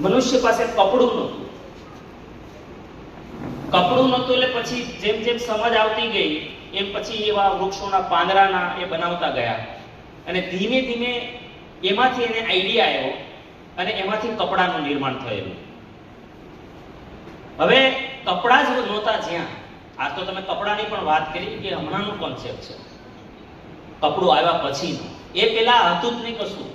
મનુષ્ય પાસે કપડું નહોતું. કપડું નહોતું એટલે પછી જેમ જેમ સમજ આવતી ગઈ એમ પછી એવા વૃક્ષોના પાંદડાના એ બનાવતા ગયા અને ધીમે ધીમે એમાંથી એને આઈડિયા આવ્યો અને એમાંથી કપડાનું નિર્માણ થયેલું. હવે કપડા જ નહોતા જ્યાં, આ તો તમે કપડાની પણ વાત કરી કે હમણાંનું કોન્સેપ્ટ છે, કપડું આવ્યા પછીનું. એ પેલા હતું જ નહીં કશું.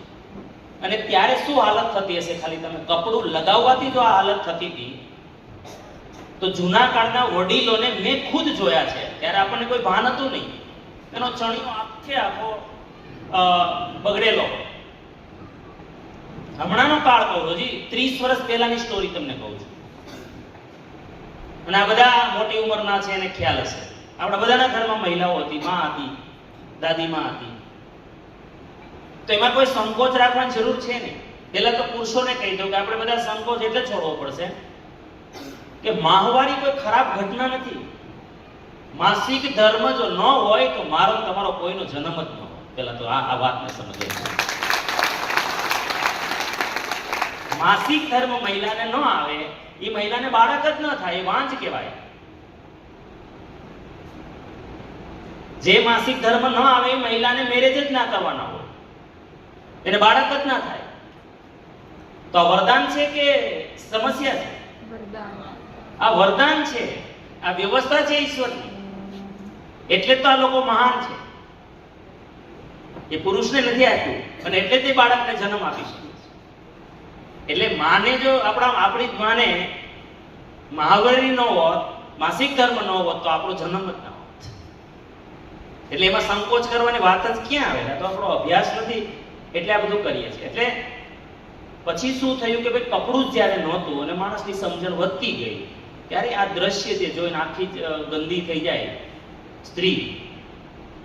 અને ત્યારે શું હાલત થતી હશે, ખાલી તમે કપડું લગાવવાથી જો આ હાલત થતી હતી તો જૂના કાળના વડીલોને મેં ખુદ જોયા છે. ત્યારે આપણને કોઈ ભાન હતું નહીં, એનો ચણિયો આખે આખો બગડેલો. હમણાંનો કાળ કહું, હજી 30 વર્ષ પહેલાની સ્ટોરી તમને કહું છું. અને આ બધા મોટી ઉંમરના છે એને ખ્યાલ હશે. આપણા બધાના ઘરમાં મહિલાઓ હતી, માં હતી, દાદીમાં હતી. તો એમાં કોઈ સંકોચ રાખવાની જરૂર છે નહીં. પહેલા તો પુરુષોને કહી દઉં કે આપણે બધા સંકોચ એટલે છોડવો પડશે કે માહવારી કોઈ ખરાબ ઘટના નથી. માસિક ધર્મ જો ન હોય તો મારો તમારો કોઈનો જન્મ જ ન હોય. પહેલા તો આ વાતને સમજો. માસિક ધર્મ મહિલાને ન આવે એ મહિલાને બાળક જ ન થાય, એ વાંજ કહેવાય. જે માસિક ધર્મ ન આવે એ મહિલાને મેરેજ જ ના કરવાના હોય, એને બાળક જ ના થાય. તો આ વરદાન છે કે સમસ્યા છે? આ વરદાન છે, આ વ્યવસ્થા છે ઈશ્વરની. એટલે તો આ લોકો મહાન છે. એ પુરુષને નથી આપ્યું અને એટલે તે બાળકને જન્મ આપી શકે છે. એટલે માને જો આપણી જ માને મહાવરી ન હોત, માસિક ધર્મ ન હોત તો આપણો જન્મ જ ના હોત. એટલે એમાં સંકોચ કરવાની વાત જ ક્યાં આવે? તો આપણો અભ્યાસ નથી એટલે આ બધું કરીએ છીએ. એટલે પછી શું થયું કે ભાઈ કપડું જ જ્યારે નહોતું અને માણસની સમજણ વધતી ગઈ ત્યારે આ દ્રશ્ય જે જોઈને આખી જ ગંદી થઈ જાય સ્ત્રી,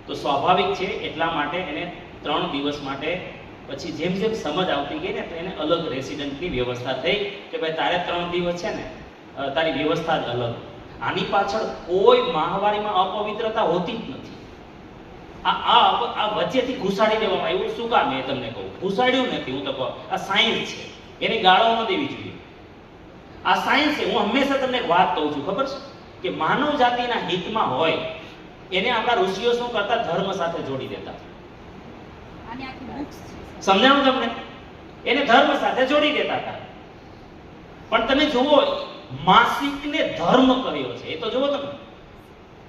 તો સ્વાભાવિક છે એટલા માટે એને 3 દિવસ માટે પછી જેમ જેમ સમજ આવતી ગઈ ને તો એને અલગ રેસિડન્ટની વ્યવસ્થા થઈ કે ભાઈ તારે 3 દિવસ છે ને તારી વ્યવસ્થા જ અલગ. આની પાછળ કોઈ માહવારીમાં અપવિત્રતા હોતી જ નથી. આ વચ્ચેથી ઘુસાડી દેવામાં આવ્યું. શું કામ? એ તમને કહું, ઘુસાડ્યું નથી. હું તો કહું આ સાયન્સ છે, એની ગાળો ન દેવી જોઈએ. આ સાયન્સ છે. હું હંમેશા તમને એક વાત કહું છું, ખબર છે કે માનવ જાતિના હિતમાં હોય એને આપણા ઋષિઓ શું કરતા? ધર્મ સાથે જોડી દેતા. સમજાણું તમને? એને ધર્મ સાથે જોડી દેતા હતા. પણ તમે જુઓ માસિકને ધર્મ કર્યો છે. એ તો જુઓ તમે,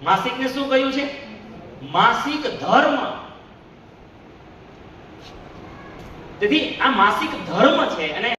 માસિકને શું કહ્યું છે? માસિક ધર્મ. તેથી આ માસિક ધર્મ છે અને